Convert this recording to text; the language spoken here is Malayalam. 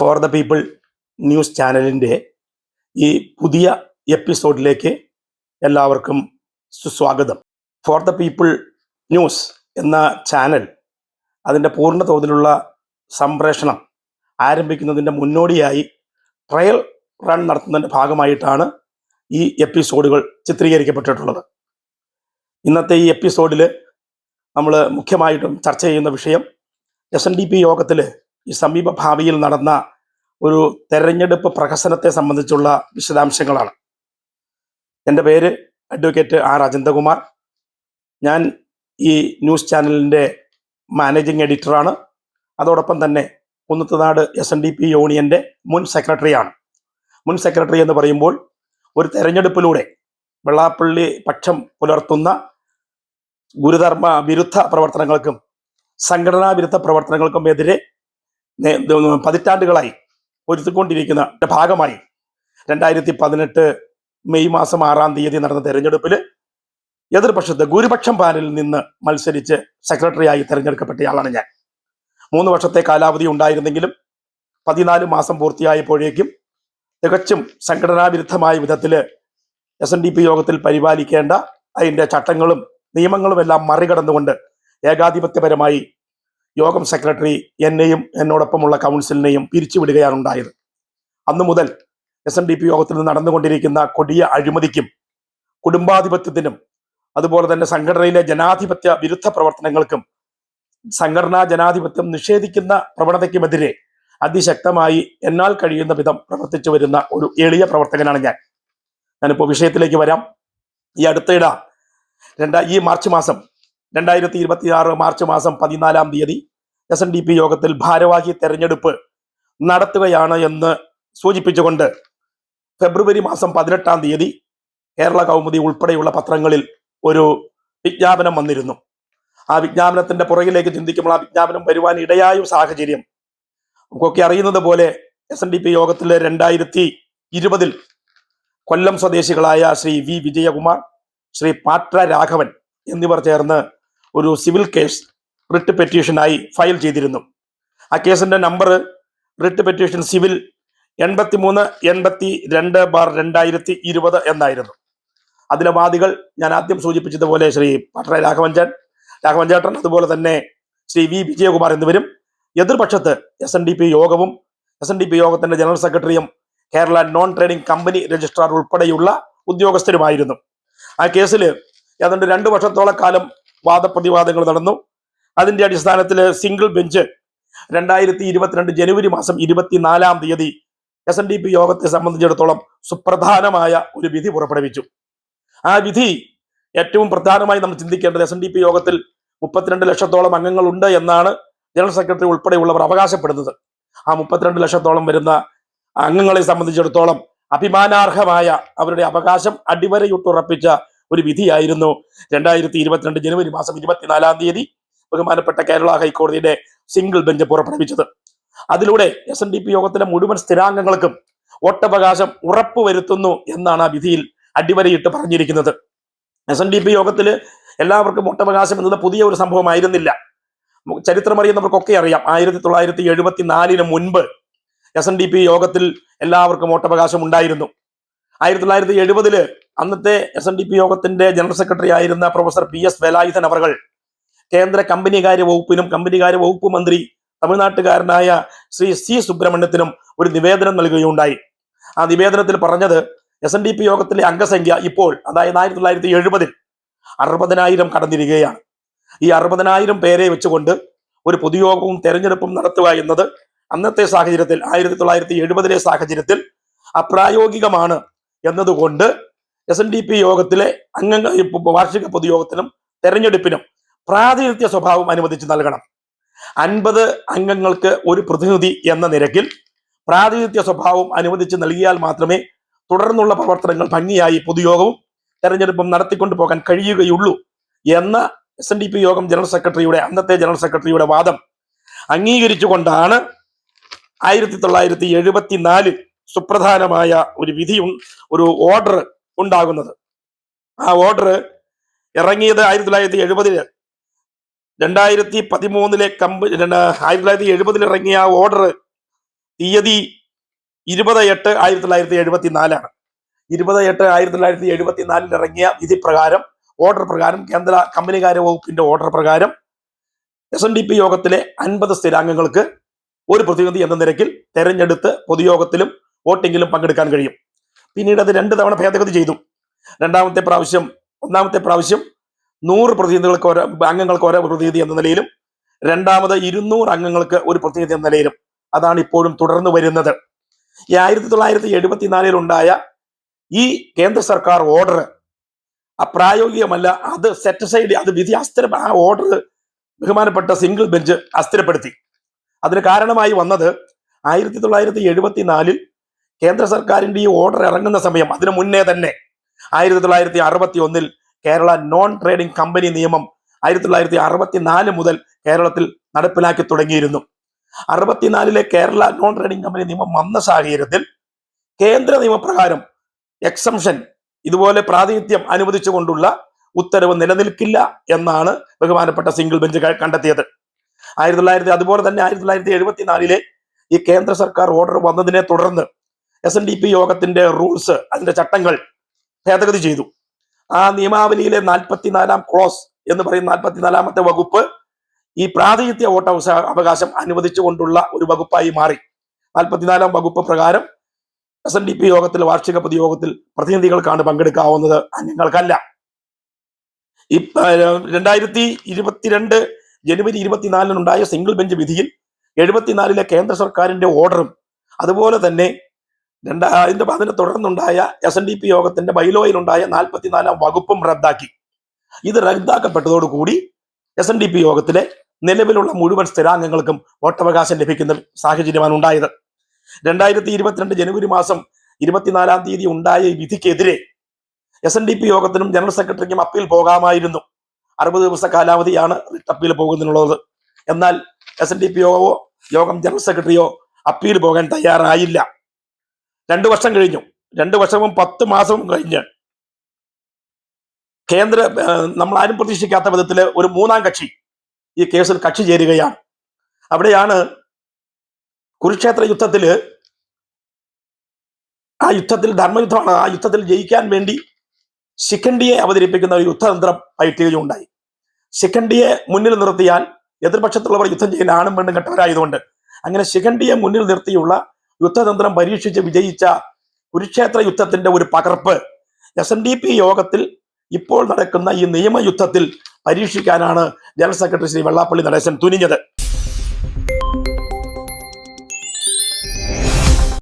ഫോർ ദ പീപ്പിൾ ന്യൂസ് ചാനലിൻ്റെ ഈ പുതിയ എപ്പിസോഡിലേക്ക് എല്ലാവർക്കും സുസ്വാഗതം. ഫോർ ദ പീപ്പിൾ ന്യൂസ് എന്ന ചാനൽ അതിൻ്റെ പൂർണ്ണ തോതിലുള്ള സംപ്രേഷണം ആരംഭിക്കുന്നതിൻ്റെ മുന്നോടിയായി ട്രയൽ റൺ നടത്തുന്നതിൻ്റെ ഭാഗമായിട്ടാണ് ഈ എപ്പിസോഡുകൾ ചിത്രീകരിക്കപ്പെട്ടിട്ടുള്ളത്. ഇന്നത്തെ ഈ എപ്പിസോഡിൽ നമ്മൾ മുഖ്യമായിട്ടും ചർച്ച ചെയ്യുന്ന വിഷയം SNDP യോഗത്തിൽ ഈ സമീപ ഭാവിയിൽ നടന്ന ഒരു തെരഞ്ഞെടുപ്പ് പ്രഹസനത്തെ സംബന്ധിച്ചുള്ള വിശദാംശങ്ങളാണ്. എൻ്റെ പേര് അഡ്വക്കേറ്റ് ആർ അജന്തകുമാർ. ഞാൻ ഈ ന്യൂസ് ചാനലിൻ്റെ മാനേജിങ് എഡിറ്ററാണ്. അതോടൊപ്പം തന്നെ കുന്നത്തുനാട് SNDP യൂണിയൻ്റെ മുൻ സെക്രട്ടറിയാണ്. മുൻ സെക്രട്ടറി എന്ന് പറയുമ്പോൾ ഒരു തെരഞ്ഞെടുപ്പിലൂടെ വെള്ളാപ്പള്ളി പക്ഷം പുലർത്തുന്ന ഗുരുധർമ്മ വിരുദ്ധ പ്രവർത്തനങ്ങൾക്കും സംഘടനാ വിരുദ്ധ പ്രവർത്തനങ്ങൾക്കും എതിരെ പതിറ്റാണ്ടുകളായി പൊരുത്തിക്കൊണ്ടിരിക്കുന്ന ഭാഗമായി 2018 മെയ് മാസം 6-ാം തീയതി നടന്ന തെരഞ്ഞെടുപ്പിൽ എതിർപക്ഷത്ത് ഭൂരിപക്ഷം പാനലിൽ നിന്ന് മത്സരിച്ച് സെക്രട്ടറിയായി തെരഞ്ഞെടുക്കപ്പെട്ടയാളാണ് ഞാൻ. 3 വർഷത്തെ കാലാവധി ഉണ്ടായിരുന്നെങ്കിലും 14 മാസം പൂർത്തിയായപ്പോഴേക്കും തികച്ചും സംഘടനാ വിരുദ്ധമായ വിധത്തിൽ SNDP യോഗത്തിൽ പരിപാലിക്കേണ്ട അതിൻ്റെ ചട്ടങ്ങളും നിയമങ്ങളും എല്ലാം മറികടന്നുകൊണ്ട് ഏകാധിപത്യപരമായി യോഗം സെക്രട്ടറി എന്നെയും എന്നോടൊപ്പമുള്ള കൗൺസിലിനെയും പിരിച്ചുവിടുകയാണ് ഉണ്ടായത്. അന്നു മുതൽ SNDP യോഗത്തിൽ നിന്ന് നടന്നുകൊണ്ടിരിക്കുന്ന കൊടിയ അഴിമതിക്കും കുടുംബാധിപത്യത്തിനും അതുപോലെ തന്നെ സംഘടനയിലെ ജനാധിപത്യ വിരുദ്ധ പ്രവർത്തനങ്ങൾക്കും സംഘടനാ ജനാധിപത്യം നിഷേധിക്കുന്ന പ്രവണതയ്ക്കുമെതിരെ അതിശക്തമായി എന്നാൽ കഴിയുന്ന വിധം പ്രവർത്തിച്ചു വരുന്ന ഒരു എളിയ പ്രവർത്തകനാണ് ഞാനിപ്പോൾ വിഷയത്തിലേക്ക് വരാം. ഈ അടുത്തിടെ ഈ മാർച്ച് മാസം 2026 മാർച്ച് മാസം 14-ാം തീയതി SNDP യോഗത്തിൽ ഭാരവാഹി തെരഞ്ഞെടുപ്പ് നടത്തുകയാണ് എന്ന് സൂചിപ്പിച്ചുകൊണ്ട് ഫെബ്രുവരി മാസം 18-ാം തീയതി കേരള കൗമുദി ഉൾപ്പെടെയുള്ള പത്രങ്ങളിൽ ഒരു വിജ്ഞാപനം വന്നിരുന്നു. ആ വിജ്ഞാപനത്തിന്റെ പുറകിലേക്ക് ചിന്തിക്കുമ്പോൾ ആ വിജ്ഞാപനം വരുവാൻ ഇടയായ സാഹചര്യം നമുക്കൊക്കെ അറിയുന്നത് പോലെ SNDP യോഗത്തിൽ 2020 കൊല്ലം സ്വദേശികളായ ശ്രീ വി വിജയകുമാർ, ശ്രീ പാട്ര രാഘവൻ എന്നിവർ ചേർന്ന് ഒരു സിവിൽ കേസ് റിട്ട് പെറ്റീഷനായി ഫയൽ ചെയ്തിരുന്നു. ആ കേസിന്റെ നമ്പർ റിട്ട് പെറ്റീഷൻ സിവിൽ 8382/2020 എന്നായിരുന്നു. അതിലെ വാദികൾ ഞാൻ ആദ്യം സൂചിപ്പിച്ചതുപോലെ ശ്രീ പാട്ര രാഘവൻ ചേട്ടൻ, അതുപോലെ തന്നെ ശ്രീ വി വിജയകുമാർ എന്നിവരും, എതിർപക്ഷത്ത് SNDP യോഗവും SNDP യോഗത്തിന്റെ ജനറൽ സെക്രട്ടറിയും Kerala non trading company registrar ഉൾപ്പെടെയുള്ള ഉദ്യോഗസ്ഥരുമായിരുന്നു. ആ കേസിൽ ഏതാണ്ട് 2 വർഷത്തോളം കാലം വാദപ്രതിവാദങ്ങൾ നടന്നു. അതിന്റെ അടിസ്ഥാനത്തിൽ സിംഗിൾ ബെഞ്ച് 2022 ജനുവരി മാസം 24-ാം തീയതി SNDP യോഗത്തെ സംബന്ധിച്ചിടത്തോളം സുപ്രധാനമായ ഒരു വിധി പുറപ്പെടുവിച്ചു. ആ വിധി ഏറ്റവും പ്രധാനമായി നമ്മൾ ചിന്തിക്കേണ്ടത് SNDP യോഗത്തിൽ 32 ലക്ഷത്തോളം അംഗങ്ങളുണ്ട് എന്നാണ് ജനറൽ സെക്രട്ടറി ഉൾപ്പെടെയുള്ളവർ അവകാശപ്പെടുന്നത്. ആ 32 ലക്ഷത്തോളം വരുന്ന അംഗങ്ങളെ സംബന്ധിച്ചിടത്തോളം അഭിമാനാർഹമായ അവരുടെ അവകാശം അടിവരയിട്ടുറപ്പിച്ച ഒരു വിധിയായിരുന്നു 2022 ജനുവരി മാസം 24-ാം തീയതി ബഹുമാനപ്പെട്ട കേരള ഹൈക്കോടതിയുടെ സിംഗിൾ ബെഞ്ച് പുറപ്പെടുവിച്ചത്. അതിലൂടെ SNDP യോഗത്തിലെ മുഴുവൻ സ്ഥിരാംഗങ്ങൾക്കും വോട്ടവകാശം ഉറപ്പുവരുത്തുന്നു എന്നാണ് ആ വിധിയിൽ അടിവരയിട്ട് പറഞ്ഞിരിക്കുന്നത്. SNDP യോഗത്തിൽ എല്ലാവർക്കും വോട്ടവകാശം എന്നത് പുതിയ ഒരു സംഭവമായിരുന്നില്ല. ചരിത്രം അറിയുന്നവർക്കൊക്കെ അറിയാം, 1974 മുൻപ് SNDP യോഗത്തിൽ എല്ലാവർക്കും വോട്ടവകാശം ഉണ്ടായിരുന്നു. 1970 അന്നത്തെ SNDP യോഗത്തിന്റെ ജനറൽ സെക്രട്ടറി ആയിരുന്ന പ്രൊഫസർ PS വേലായുധൻ അവർ കേന്ദ്ര കമ്പനികാര്യ വകുപ്പിനും കമ്പനികാര്യ വകുപ്പ് മന്ത്രി തമിഴ്നാട്ടുകാരനായ ശ്രീ C സുബ്രഹ്മണ്യത്തിനും ഒരു നിവേദനം നൽകുകയുണ്ടായി. ആ നിവേദനത്തിൽ പറഞ്ഞത് SNDP യോഗത്തിലെ അംഗസംഖ്യ ഇപ്പോൾ, അതായത് 1970 60,000 കടന്നിരിക്കുകയാണ്. ഈ 60,000 പേരെ വെച്ചുകൊണ്ട് ഒരു പൊതുയോഗവും തെരഞ്ഞെടുപ്പും നടത്തുക എന്നത് അന്നത്തെ സാഹചര്യത്തിൽ 1970 സാഹചര്യത്തിൽ അപ്രായോഗികമാണ് എന്നതുകൊണ്ട് SNDP യോഗത്തിലെ അംഗങ്ങൾ വാർഷിക പൊതുയോഗത്തിനും തെരഞ്ഞെടുപ്പിനും പ്രാതിനിധ്യ സ്വഭാവം അനുവദിച്ച് നൽകണം. 50 അംഗങ്ങൾക്ക് ഒരു പ്രതിനിധി എന്ന നിരക്കിൽ പ്രാതിനിധ്യ സ്വഭാവം അനുവദിച്ച് നൽകിയാൽ മാത്രമേ തുടർന്നുള്ള പ്രവർത്തനങ്ങൾ ഭംഗിയായി പൊതുയോഗവും തെരഞ്ഞെടുപ്പും നടത്തിക്കൊണ്ടു പോകാൻ കഴിയുകയുള്ളൂ എന്ന SNDP യോഗം അന്നത്തെ ജനറൽ സെക്രട്ടറിയുടെ വാദം അംഗീകരിച്ചുകൊണ്ടാണ് 1974 സുപ്രധാനമായ ഒരു വിധിയും ഒരു ഓർഡർ ഉണ്ടാകുന്നത്. ആ ഓർഡർ ഇറങ്ങിയത് 1970 2013 1970 ഇറങ്ങിയ ആ ഓർഡർ തീയതി 20/8/1974 20/8/1974 ഇറങ്ങിയ വിധി പ്രകാരം, ഓർഡർ പ്രകാരം, കേന്ദ്ര കമ്പനികാര്യ വകുപ്പിന്റെ ഓർഡർ പ്രകാരം SNDP യോഗത്തിലെ 50 സ്ഥിരാംഗങ്ങൾക്ക് ഒരു പ്രതിനിധി എന്ന നിരക്കിൽ തെരഞ്ഞെടുത്ത് പൊതുയോഗത്തിലും വോട്ടിങ്ങിലും പങ്കെടുക്കാൻ കഴിയും. പിന്നീട് അത് 2 തവണ ഭേദഗതി ചെയ്തു. ഒന്നാമത്തെ പ്രാവശ്യം 100 പ്രതിനിധികൾക്ക് അംഗങ്ങൾക്ക് ഓരോ പ്രതിനിധി എന്ന നിലയിലും, രണ്ടാമത് 200 അംഗങ്ങൾക്ക് ഒരു പ്രതിനിധി എന്ന നിലയിലും. അതാണ് ഇപ്പോഴും തുടർന്നു വരുന്നത്. ഈ 1974 ഉണ്ടായ ഈ കേന്ദ്ര സർക്കാർ ഓർഡർ അപ്രായോഗികമല്ല, അത് സെറ്റ് സൈഡ്, അത് വിധി ആ ഓർഡർ ബഹുമാനപ്പെട്ട സിംഗിൾ ബെഞ്ച് അസ്ഥിരപ്പെടുത്തി. അതിന് കാരണമായി വന്നത് 1974 കേന്ദ്ര സർക്കാരിന്റെ ഈ ഓർഡർ ഇറങ്ങുന്ന സമയം, അതിനു മുന്നേ തന്നെ 1961 കേരള നോൺ ട്രേഡിംഗ് കമ്പനി നിയമം 1964 മുതൽ കേരളത്തിൽ നടപ്പിലാക്കി തുടങ്ങിയിരുന്നു. 64 കേരള നോൺ ട്രേഡിംഗ് കമ്പനി നിയമം വന്ന സാഹചര്യത്തിൽ കേന്ദ്ര നിയമപ്രകാരം എക്സംഷൻ, ഇതുപോലെ പ്രാതിനിധ്യം അനുവദിച്ചുകൊണ്ടുള്ള ഉത്തരവ് നിലനിൽക്കില്ല എന്നാണ് ബഹുമാനപ്പെട്ട സിംഗിൾ ബെഞ്ച് കണ്ടെത്തിയത്. അതുപോലെ തന്നെ 1974 ഈ കേന്ദ്ര സർക്കാർ ഓർഡർ വന്നതിനെ തുടർന്ന് SNDP യോഗത്തിന്റെ റൂൾസ്, അതിന്റെ ചട്ടങ്ങൾ ഭേദഗതി ചെയ്തു. ആ നിയമാവലിയിലെ 44-ാം ക്ലോസ് എന്ന് പറയുന്ന 44-ാമത്തെ വകുപ്പ് ഈ പ്രാതിനിധ്യ അവകാശം അനുവദിച്ചുകൊണ്ടുള്ള ഒരു വകുപ്പായി മാറി. 44-ാം വകുപ്പ് പ്രകാരം SNDP യോഗത്തിൽ, വാർഷിക പൊതുയോഗത്തിൽ പ്രതിനിധികൾക്കാണ് പങ്കെടുക്കാവുന്നത്, അംഗങ്ങൾക്കല്ല. 2022 ജനുവരി 24 ഉണ്ടായ സിംഗിൾ ബെഞ്ച് വിധിയിൽ 74 കേന്ദ്ര സർക്കാരിന്റെ ഓർഡറും അതുപോലെ തന്നെ അതിനെ തുടർന്നുണ്ടായ SNDP യോഗത്തിന്റെ ബൈലോയിലുണ്ടായ 44-ാം വകുപ്പും റദ്ദാക്കി. ഇത് റദ്ദാക്കപ്പെട്ടതോടുകൂടി SNDP യോഗത്തിലെ നിലവിലുള്ള മുഴുവൻ സ്ഥിരാംഗങ്ങൾക്കും വോട്ടവകാശം ലഭിക്കുന്ന സാഹചര്യമാണ് ഉണ്ടായത്. 2022 ജനുവരി മാസം 24-ാം തീയതി ഉണ്ടായ ഈ വിധിക്കെതിരെ SNDP യോഗത്തിനും ജനറൽ സെക്രട്ടറിക്കും അപ്പീൽ പോകാമായിരുന്നു. 60 ദിവസ കാലാവധിയാണ് അപ്പീൽ പോകുന്നതിനുള്ളത്. എന്നാൽ SNDP യോഗം ജനറൽ സെക്രട്ടറിയോ അപ്പീൽ പോകാൻ തയ്യാറായില്ല. 2 വർഷം കഴിഞ്ഞു. 2 വർഷവും 10 മാസവും കഴിഞ്ഞ് നമ്മൾ ആരും പ്രതീക്ഷിക്കാത്ത വിധത്തിൽ ഒരു 3-ാം കക്ഷി ഈ കേസിൽ കക്ഷി ചേരുകയാണ്. അവിടെയാണ് കുരുക്ഷേത്ര യുദ്ധത്തിൽ ധർമ്മയുദ്ധമാണ്. ആ യുദ്ധത്തിൽ ജയിക്കാൻ വേണ്ടി ശിഖണ്ഡിയെ അവതരിപ്പിക്കുന്ന ഒരു യുദ്ധതന്ത്രം പയറ്റുകയുണ്ടായി. ശിഖണ്ഡിയെ മുന്നിൽ നിർത്തിയാൽ എതിർപക്ഷത്തുള്ളവർ യുദ്ധം ചെയ്യാൻ ആണും പെണ്ണും കെട്ടവരായതുകൊണ്ട് അങ്ങനെ ശിഖണ്ഡിയെ മുന്നിൽ നിർത്തിയുള്ള യുദ്ധതന്ത്രം പരീക്ഷിച്ച് വിജയിച്ച കുരുക്ഷേത്ര യുദ്ധത്തിന്റെ ഒരു പകർപ്പ് SNDP യോഗത്തിൽ ഇപ്പോൾ നടക്കുന്ന ഈ നിയമയുദ്ധത്തിൽ പരീക്ഷിക്കാനാണ് ജനറൽ സെക്രട്ടറി ശ്രീ വെള്ളാപ്പള്ളി നടേശൻ തുനിഞ്ഞത്.